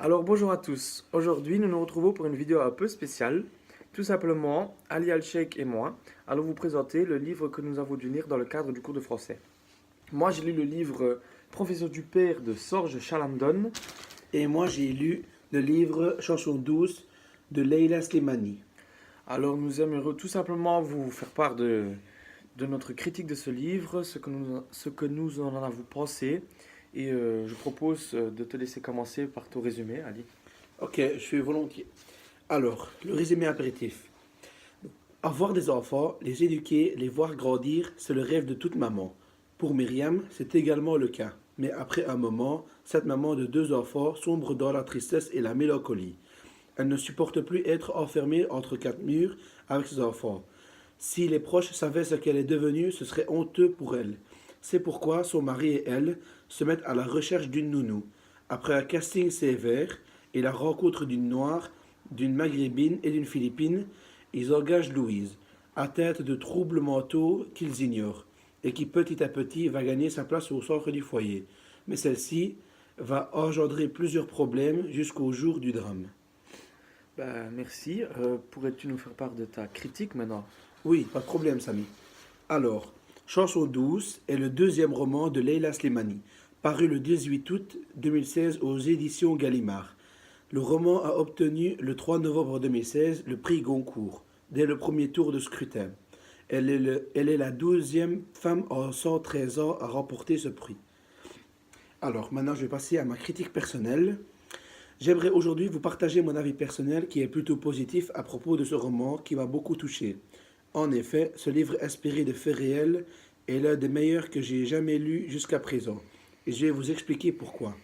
Alors bonjour à tous, aujourd'hui nous nous retrouvons pour une vidéo un peu spéciale. Tout simplement, Ali Al-Sheikh et moi allons vous présenter le livre que nous avons dû lire dans le cadre du cours de français. Moi j'ai lu le livre Professeur du Père de Sorge Chalamdon. Et moi, j'ai lu le livre Chanson douce de Leila Slimani. Alors nous aimerions tout simplement vous faire part de notre critique de ce livre, ce que nous en avons pensé. Et je propose de te laisser commencer par ton résumé, Ali. Ok, je suis volontiers. Alors, le résumé apéritif. Avoir des enfants, les éduquer, les voir grandir, c'est le rêve de toute maman. Pour Myriam, c'est également le cas. Mais après un moment, cette maman de deux enfants sombre dans la tristesse et la mélancolie. Elle ne supporte plus être enfermée entre quatre murs avec ses enfants. Si les proches savaient ce qu'elle est devenue, ce serait honteux pour elle. C'est pourquoi son mari et elle se mettent à la recherche d'une nounou. Après un casting sévère et la rencontre d'une noire, d'une maghrébine et d'une philippine, ils engagent Louise, atteinte de troubles mentaux qu'ils ignorent, et qui petit à petit va gagner sa place au centre du foyer. Mais celle-ci va engendrer plusieurs problèmes jusqu'au jour du drame. Merci. Pourrais-tu nous faire part de ta critique maintenant? Oui, pas de problème, Samy. Alors, Chanson douce est le deuxième roman de Leila Slimani, paru le 18 août 2016 aux éditions Gallimard. Le roman a obtenu le 3 novembre 2016 le prix Goncourt, dès le premier tour de scrutin. Elle est la 12e femme en 113 ans à remporter ce prix. Alors, maintenant, je vais passer à ma critique personnelle. J'aimerais aujourd'hui vous partager mon avis personnel qui est plutôt positif à propos de ce roman qui m'a beaucoup touché. En effet, ce livre inspiré de faits réels est l'un des meilleurs que j'ai jamais lu jusqu'à présent. Et je vais vous expliquer pourquoi.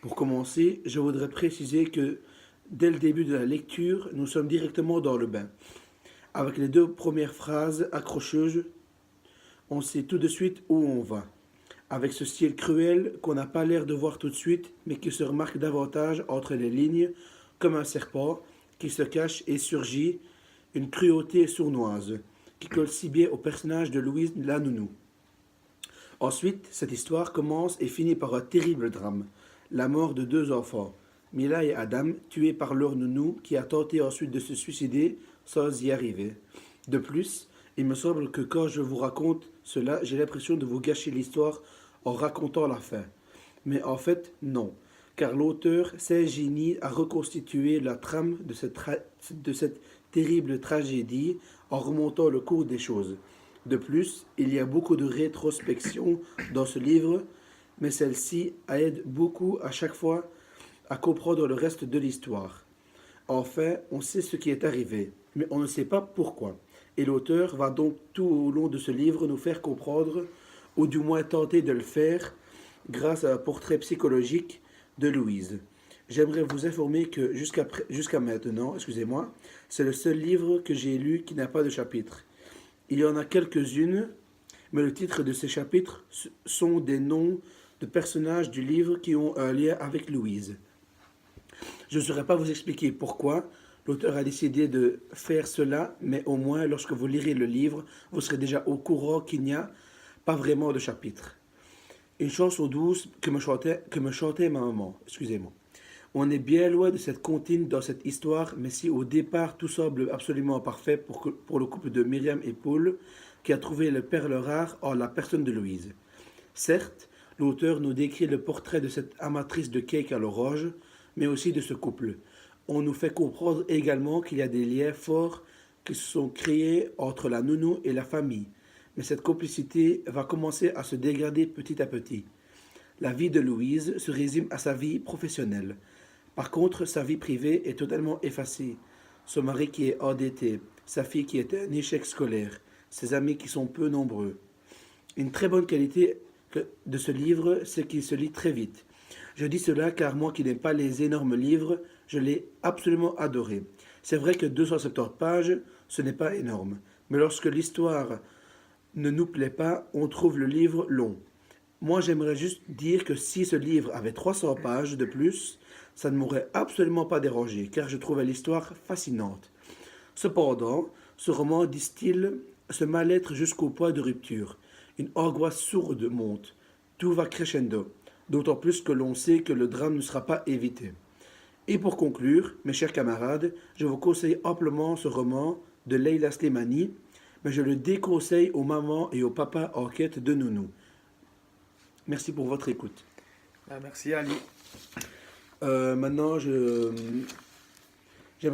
Pour commencer, je voudrais préciser que dès le début de la lecture, nous sommes directement dans le bain. Avec les deux premières phrases accrocheuses, on sait tout de suite où on va. Avec ce style cruel qu'on n'a pas l'air de voir tout de suite, mais qui se remarque davantage entre les lignes, comme un serpent qui se cache et surgit, une cruauté sournoise, qui colle si bien au personnage de Louise la nounou. Ensuite, cette histoire commence et finit par un terrible drame, la mort de deux enfants, Mila et Adam, tués par leur nounou qui a tenté ensuite de se suicider sans y arriver. De plus, il me semble que quand je vous raconte cela, j'ai l'impression de vous gâcher l'histoire en racontant la fin. Mais en fait, non, car l'auteur s'ingénie à reconstituer la trame de cette terrible tragédie en remontant le cours des choses. De plus, il y a beaucoup de rétrospection dans ce livre, mais celle-ci aide beaucoup à chaque fois à comprendre le reste de l'histoire. Enfin, on sait ce qui est arrivé, mais on ne sait pas pourquoi. Et l'auteur va donc tout au long de ce livre nous faire comprendre, ou du moins tenter de le faire, grâce à un portrait psychologique de Louise. J'aimerais vous informer que jusqu'à maintenant, excusez-moi, c'est le seul livre que j'ai lu qui n'a pas de chapitre. Il y en a quelques-unes, mais le titre de ces chapitres sont des noms de personnages du livre qui ont un lien avec Louise. Je ne saurais pas vous expliquer pourquoi l'auteur a décidé de faire cela, mais au moins lorsque vous lirez le livre, vous serez déjà au courant qu'il n'y a pas vraiment de chapitre. Une chanson douce que me chantait ma maman, excusez-moi. On est bien loin de cette comptine dans cette histoire, mais si au départ tout semble absolument parfait pour le couple de Myriam et Paul, qui a trouvé le perle rare en la personne de Louise. Certes, l'auteur nous décrit le portrait de cette amatrice de cake à l'orange, mais aussi de ce couple. On nous fait comprendre également qu'il y a des liens forts qui se sont créés entre la nounou et la famille, mais cette complicité va commencer à se dégrader petit à petit. La vie de Louise se résume à sa vie professionnelle. Par contre, sa vie privée est totalement effacée. Son mari qui est endetté, sa fille qui est un échec scolaire, ses amis qui sont peu nombreux. Une très bonne qualité de ce livre, c'est qu'il se lit très vite. Je dis cela car moi qui n'aime pas les énormes livres, je l'ai absolument adoré. C'est vrai que 270 pages, ce n'est pas énorme. Mais lorsque l'histoire ne nous plaît pas, on trouve le livre long. Moi, j'aimerais juste dire que si ce livre avait 300 pages de plus, ça ne m'aurait absolument pas dérangé, car je trouvais l'histoire fascinante. Cependant, ce roman distille ce mal-être jusqu'au point de rupture. Une angoisse sourde monte. Tout va crescendo, d'autant plus que l'on sait que le drame ne sera pas évité. Et pour conclure, mes chers camarades, je vous conseille amplement ce roman de Leila Slimani, mais je le déconseille aux mamans et aux papas en quête de nounou. Merci pour votre écoute. Merci Ali. Maintenant, j'aimerais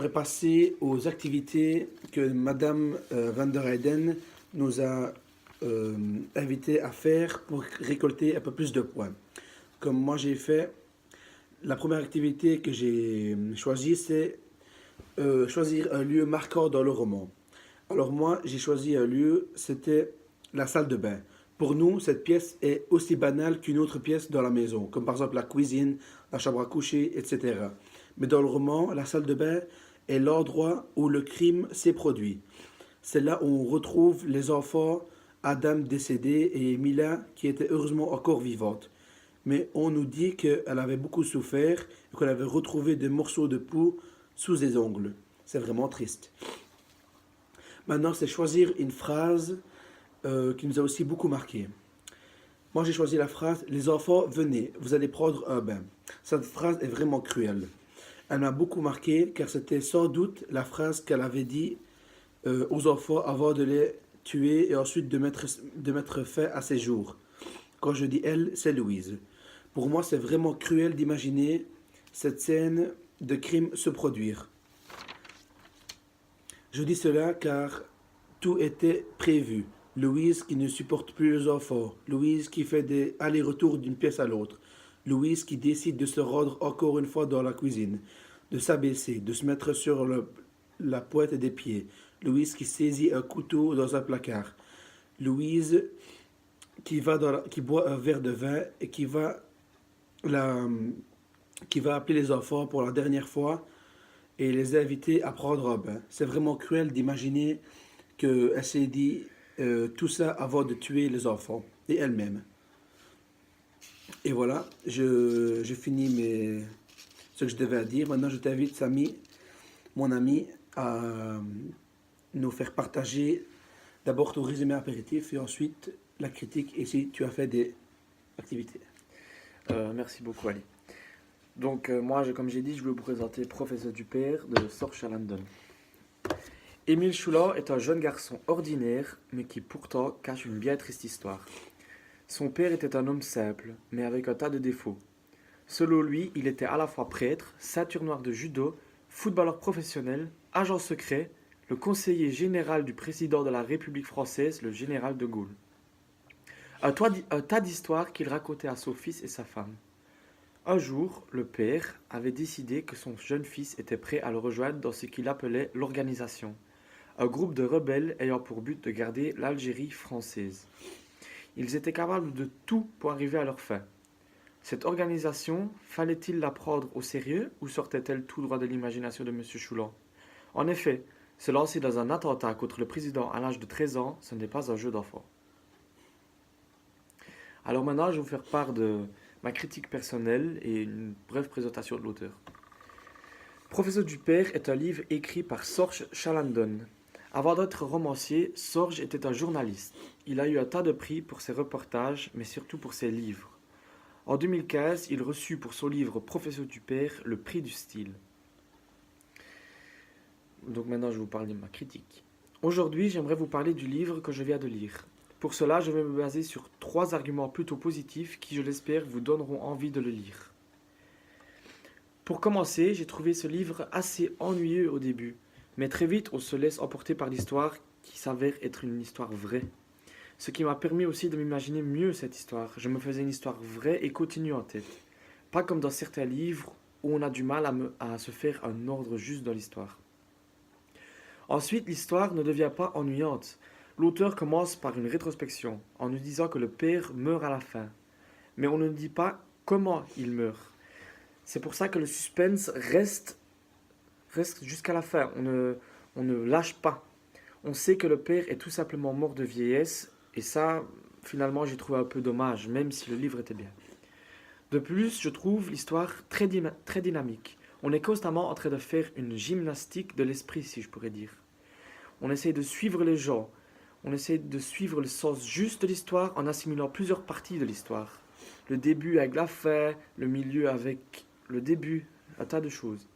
passer aux activités que Madame Van der Heyden nous a invités à faire pour récolter un peu plus de points. Comme moi j'ai fait, la première activité que j'ai choisie, c'est choisir un lieu marquant dans le roman. Alors moi, j'ai choisi un lieu, c'était la salle de bain. Pour nous, cette pièce est aussi banale qu'une autre pièce dans la maison, comme par exemple la cuisine, la chambre à coucher, etc. Mais dans le roman, la salle de bain est l'endroit où le crime s'est produit. C'est là où on retrouve les enfants, Adam décédé et Mila qui était heureusement encore vivante. Mais on nous dit qu'elle avait beaucoup souffert et qu'elle avait retrouvé des morceaux de peau sous ses ongles. C'est vraiment triste. Maintenant, c'est choisir une phrase qui nous a aussi beaucoup marqué. Moi, j'ai choisi la phrase « Les enfants, venez, vous allez prendre un bain ». Cette phrase est vraiment cruelle. Elle m'a beaucoup marqué car c'était sans doute la phrase qu'elle avait dit aux enfants avant de les tuer et ensuite de mettre fin à ses jours. Quand je dis elle, c'est Louise. Pour moi, c'est vraiment cruel d'imaginer cette scène de crime se produire. Je dis cela car tout était prévu. Louise qui ne supporte plus les enfants. Louise qui fait des allers-retours d'une pièce à l'autre. Louise qui décide de se rendre encore une fois dans la cuisine, de s'abaisser, de se mettre sur la pointe des pieds. Louise qui saisit un couteau dans un placard. Louise qui boit un verre de vin et qui va appeler les enfants pour la dernière fois et les inviter à prendre un bain. C'est vraiment cruel d'imaginer qu'elle s'est dit tout ça avant de tuer les enfants et elle-même. Et voilà, je finis ce que je devais dire. Maintenant, je t'invite, Samy, mon ami, à nous faire partager d'abord ton résumé apéritif et ensuite la critique et si tu as fait des activités. Merci beaucoup Ali. Donc moi, comme j'ai dit, je vais vous présenter Professeur du Père de Sorge Chalandon. Émile Choulard est un jeune garçon ordinaire, mais qui pourtant cache une bien triste histoire. Son père était un homme simple, mais avec un tas de défauts. Selon lui, il était à la fois prêtre, ceinture noire de judo, footballeur professionnel, agent secret, le conseiller général du président de la République française, le général de Gaulle. Un tas d'histoires qu'il racontait à son fils et sa femme. Un jour, le père avait décidé que son jeune fils était prêt à le rejoindre dans ce qu'il appelait l'organisation, un groupe de rebelles ayant pour but de garder l'Algérie française. Ils étaient capables de tout pour arriver à leur fin. Cette organisation, fallait-il la prendre au sérieux ou sortait-elle tout droit de l'imagination de M. Choulan? En effet, se lancer dans un attentat contre le président à l'âge de 13 ans, ce n'est pas un jeu d'enfant. Alors maintenant, je vais vous faire part de ma critique personnelle et une brève présentation de l'auteur. Professeur du Père est un livre écrit par Sorge Chalandon. Avant d'être romancier, Sorge était un journaliste. Il a eu un tas de prix pour ses reportages, mais surtout pour ses livres. En 2015, il reçut pour son livre Professeur du Père le prix du style. Donc maintenant, je vais vous parler de ma critique. Aujourd'hui, j'aimerais vous parler du livre que je viens de lire. Pour cela, je vais me baser sur 3 arguments plutôt positifs qui, je l'espère, vous donneront envie de le lire. Pour commencer, j'ai trouvé ce livre assez ennuyeux au début, mais très vite on se laisse emporter par l'histoire qui s'avère être une histoire vraie. Ce qui m'a permis aussi de m'imaginer mieux cette histoire. Je me faisais une histoire vraie et continue en tête. Pas comme dans certains livres où on a du mal à se faire un ordre juste dans l'histoire. Ensuite, l'histoire ne devient pas ennuyante. L'auteur commence par une rétrospection, en nous disant que le père meurt à la fin. Mais on ne dit pas comment il meurt. C'est pour ça que le suspense reste jusqu'à la fin. On ne lâche pas. On sait que le père est tout simplement mort de vieillesse, et ça, finalement, j'ai trouvé un peu dommage, même si le livre était bien. De plus, je trouve l'histoire très dynamique. On est constamment en train de faire une gymnastique de l'esprit, si je pourrais dire. On essaye de suivre les gens. On essaie de suivre le sens juste de l'histoire en assimilant plusieurs parties de l'histoire. Le début avec la fin, le milieu avec le début, un tas de choses.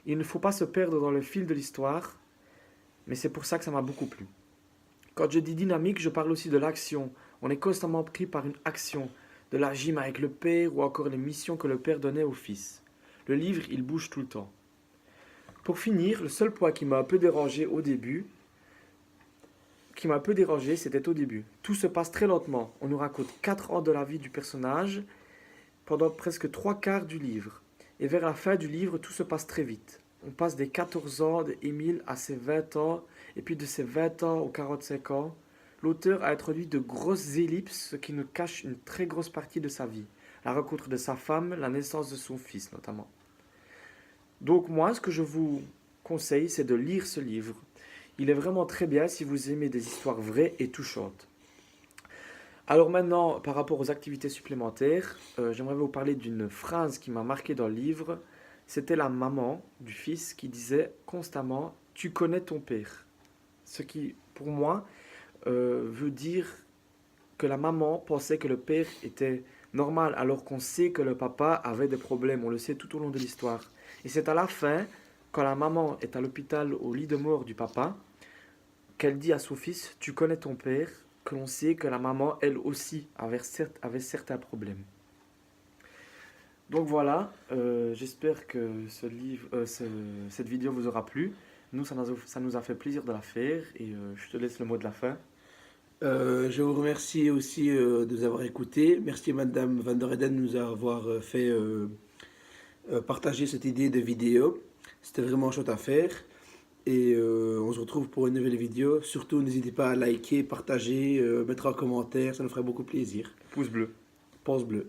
Il ne faut pas se perdre dans le fil de l'histoire, mais c'est pour ça que ça m'a beaucoup plu. Quand je dis dynamique, je parle aussi de l'action. On est constamment pris par une action, de la gym avec le père ou encore les missions que le père donnait au fils. Le livre, il bouge tout le temps. Pour finir, le seul point qui m'a un peu dérangé au début, c'était au début. Tout se passe très lentement. On nous raconte 4 ans de la vie du personnage pendant presque 3 quarts du livre. Et vers la fin du livre, tout se passe très vite. On passe des 14 ans d'Émile à ses 20 ans, et puis de ses 20 ans aux 45 ans. L'auteur a introduit de grosses ellipses, ce qui nous cache une très grosse partie de sa vie. La rencontre de sa femme, la naissance de son fils notamment. Donc moi, ce que je vous conseille, c'est de lire ce livre. Il est vraiment très bien si vous aimez des histoires vraies et touchantes. Alors maintenant, par rapport aux activités supplémentaires, j'aimerais vous parler d'une phrase qui m'a marqué dans le livre. C'était la maman du fils qui disait constamment « Tu connais ton père ». Ce qui, pour moi, veut dire que la maman pensait que le père était normal, alors qu'on sait que le papa avait des problèmes. On le sait tout au long de l'histoire. Et c'est à la fin, quand la maman est à l'hôpital au lit de mort du papa, qu'elle dit à son fils « Tu connais ton père », que l'on sait que la maman, elle aussi, avait certains problèmes. Donc voilà, j'espère que cette vidéo vous aura plu. Nous, ça nous a fait plaisir de la faire et je te laisse le mot de la fin. Je vous remercie aussi de nous avoir écoutés. Merci Madame Van der Eden de nous avoir fait partager cette idée de vidéo. C'était vraiment chouette à faire. Et on se retrouve pour une nouvelle vidéo. Surtout, n'hésitez pas à liker, partager, mettre un commentaire. Ça nous ferait beaucoup plaisir. Pouce bleu. Pouce bleu.